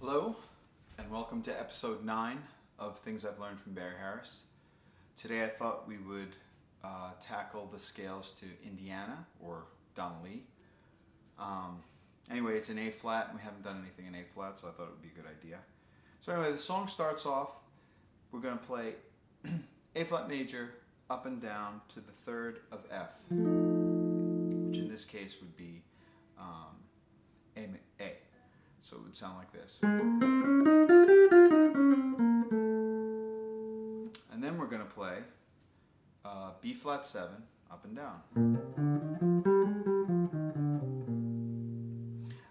Hello, and welcome to episode 9 of Things I've Learned from Barry Harris. Today I thought we would tackle the scales to Indiana, or Donna. Anyway, it's in A flat, and we haven't done anything in A flat, so I thought it would be a good idea. So anyway, the song starts off, we're going to play A flat major up and down to the third of F, which in this case would be A. So it would sound like this. And then we're going to play B flat 7 up and down.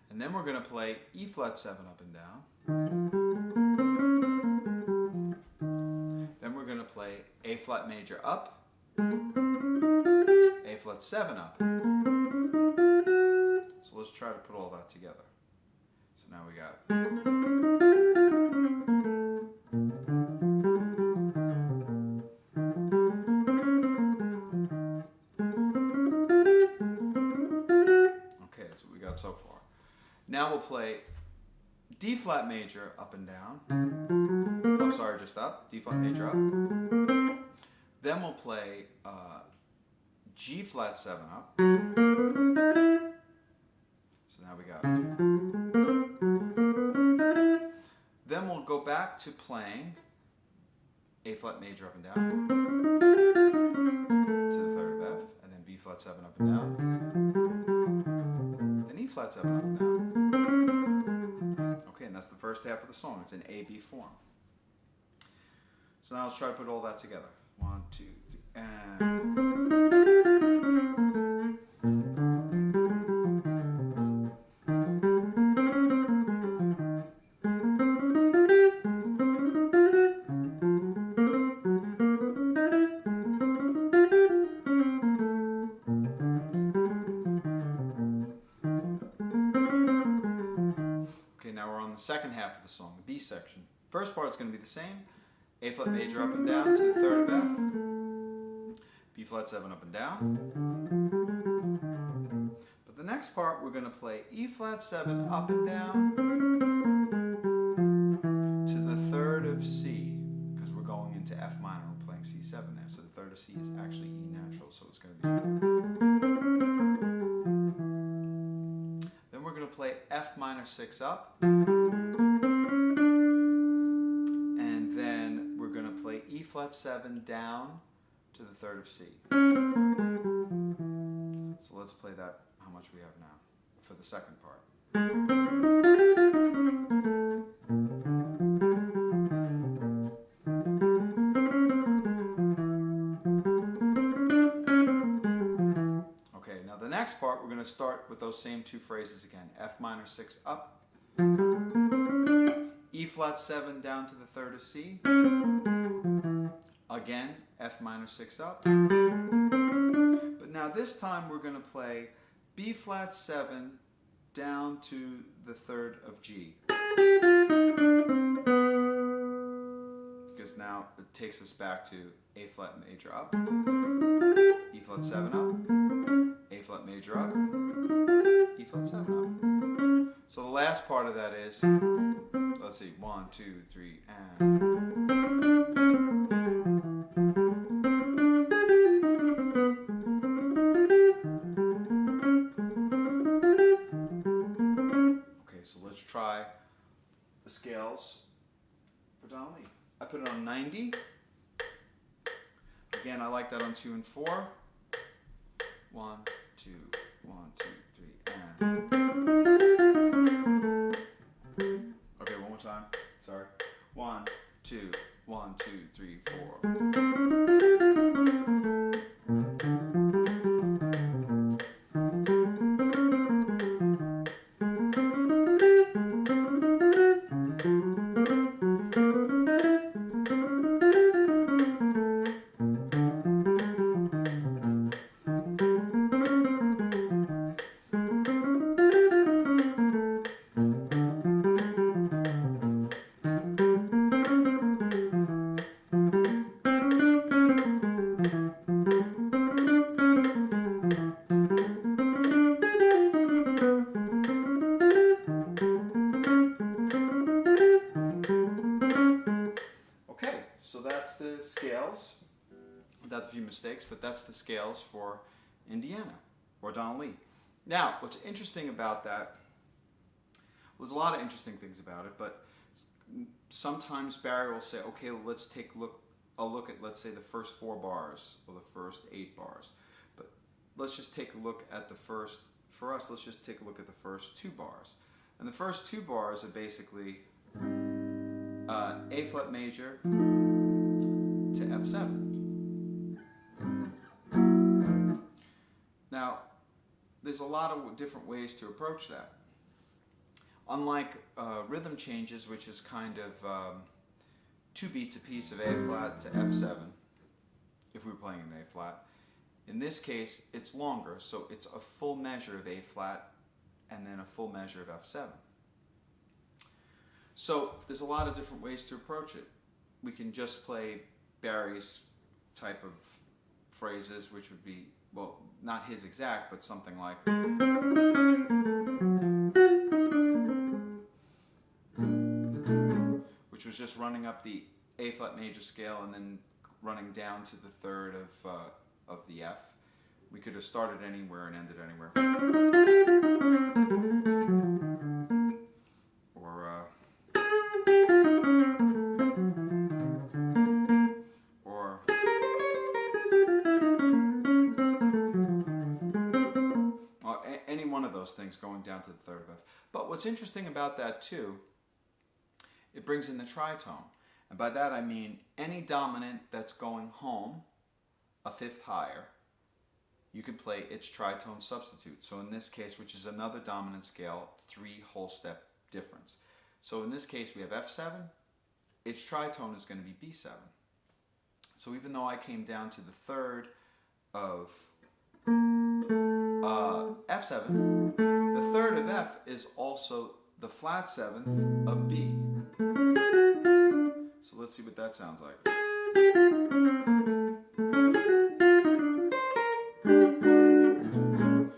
And then we're going to play E flat 7 up and down. Then we're going to play A flat major up, A flat 7 up. So let's try to put all that together. So now we got okay, that's what we got so far. Now we'll play D flat major up and down. Oh, sorry, just up. D flat major up. Then we'll play G flat 7 up. So now we got. Then we'll go back to playing A flat major up and down to the third of F, and then B flat 7 up and down, then E flat 7 up and down. Okay, and that's the first half of the song. It's in A-B form. So now let's try to put all that together. 1, 2, 3, and. Second half of the song, the B section. First part is going to be the same. A flat major up and down to the third of F. B flat 7 up and down. But the next part we're going to play E flat 7 up and down to the third of C, because we're going into F minor. We're playing C7 there. So the third of C is actually E natural, so it's going to be. Then we're going to play F minor 6 up. E flat 7 down to the third of C. So let's play that, how much we have now, for the second part. Okay, now the next part, we're going to start with those same two phrases again. F minor 6 up, E flat 7 down to the third of C. Again, F minor 6 up. But now this time we're going to play B flat 7 down to the third of G. Because now it takes us back to A flat major up, E flat 7 up, A flat major up, E flat 7 up. So the last part of that is, let's see, 1, 2, 3, and. Try the scales for Donna. I put it on 90. Again, I like that on 2 and 4. 1, 2, 1, 2, 3, and. Okay, one more time. Sorry. 1, 2, 1, 2, 3, 4. a few mistakes, but that's the scales for Indiana or Donna Lee. Now, what's interesting about that, well, there's a lot of interesting things about it, but sometimes Barry will say, okay, well, let's take a look at, let's say, the first 4 bars or the first 8 bars. But let's just take a look at the first, for us, let's just take a look at the first 2 bars. And the first 2 bars are basically A flat major to F7. Now, there's a lot of different ways to approach that. Unlike rhythm changes, which is kind of 2 beats a piece of A flat to F7, if we were playing an A flat. In this case, it's longer, so it's a full measure of A flat and then a full measure of F7. So there's a lot of different ways to approach it. We can just play Barry's type of phrases, which would be, well, not his exact, but something like, which was just running up the A flat major scale and then running down to the 3rd of the F. We could have started anywhere and ended anywhere. Any one of those things going down to the 3rd of F. But what's interesting about that too, it brings in the tritone. And by that I mean any dominant that's going home a 5th higher, you can play its tritone substitute. So in this case, which is another dominant scale, 3 whole step difference. So in this case we have F7, its tritone is going to be B7. So even though I came down to the 3rd of F7, the 3rd of F is also the flat 7th of B. So let's see what that sounds like.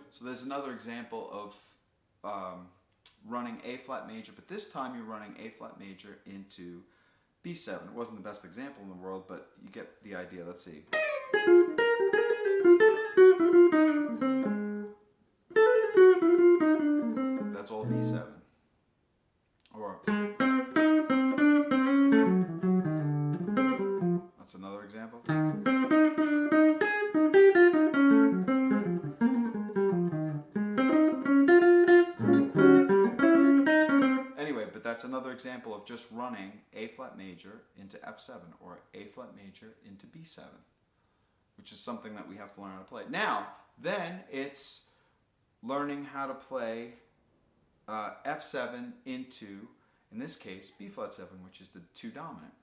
So there's another example of running A flat major, but this time you're running A flat major into B7. It wasn't the best example in the world, but you get the idea. Let's see. That's all B7. Or that's another example. Anyway, but that's another example of just running A flat major into F7 or A flat major into B7, which is something that we have to learn how to play. Now, then it's learning how to play F7 into, in this case, B flat 7, which is the 2 dominant.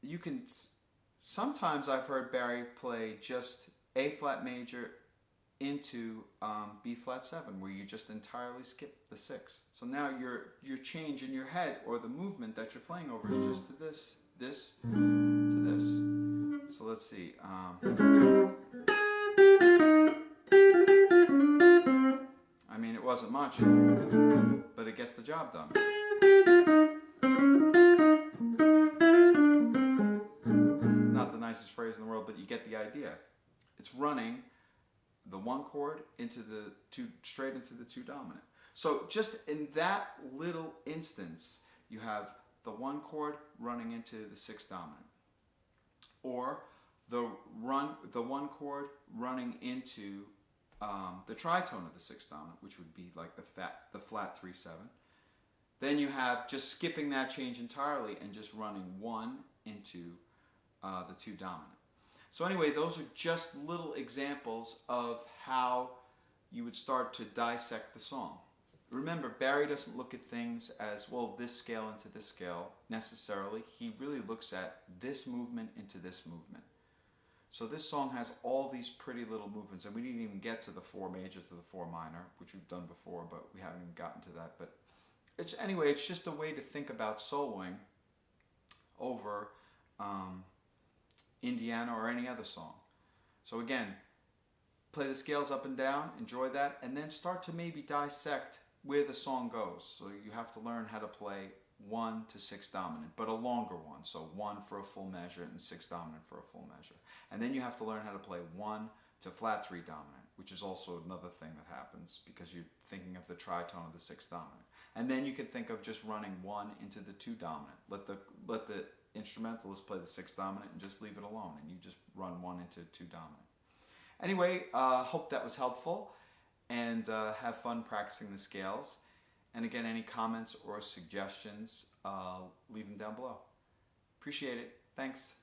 You can, sometimes I've heard Barry play just A flat major into B flat 7, where you just entirely skip the 6. So now your change in your head, or the movement that you're playing over, is just to this to this. So let's see. I mean, it wasn't much, but it gets the job done. Not the nicest phrase in the world, but you get the idea. It's running the 1 chord into the 2, straight into the 2 dominant. So just in that little instance, you have the 1 chord running into the 6 dominant, or the 1 chord running into the tritone of the 6 dominant, which would be like the flat 3/7. Then you have just skipping that change entirely and just running 1 into the 2 dominant. So anyway, those are just little examples of how you would start to dissect the song. Remember, Barry doesn't look at things as, well, this scale into this scale necessarily. He really looks at this movement into this movement. So this song has all these pretty little movements, and we didn't even get to the 4 major to the 4 minor, which we've done before, but we haven't even gotten to that. But anyway, it's just a way to think about soloing over Indiana or any other song. So again, play the scales up and down, enjoy that, and then start to maybe dissect where the song goes. So you have to learn how to play 1 to 6 dominant, but a longer one. So 1 for a full measure and 6 dominant for a full measure. And then you have to learn how to play 1 to flat 3 dominant, which is also another thing that happens because you're thinking of the tritone of the 6 dominant. And then you could think of just running 1 into the 2 dominant. Let the instrumentalist play the 6 dominant and just leave it alone, and you just run 1 into 2 dominant. Anyway, hope that was helpful, and have fun practicing the scales. And again, any comments or suggestions, leave them down below. Appreciate it. Thanks.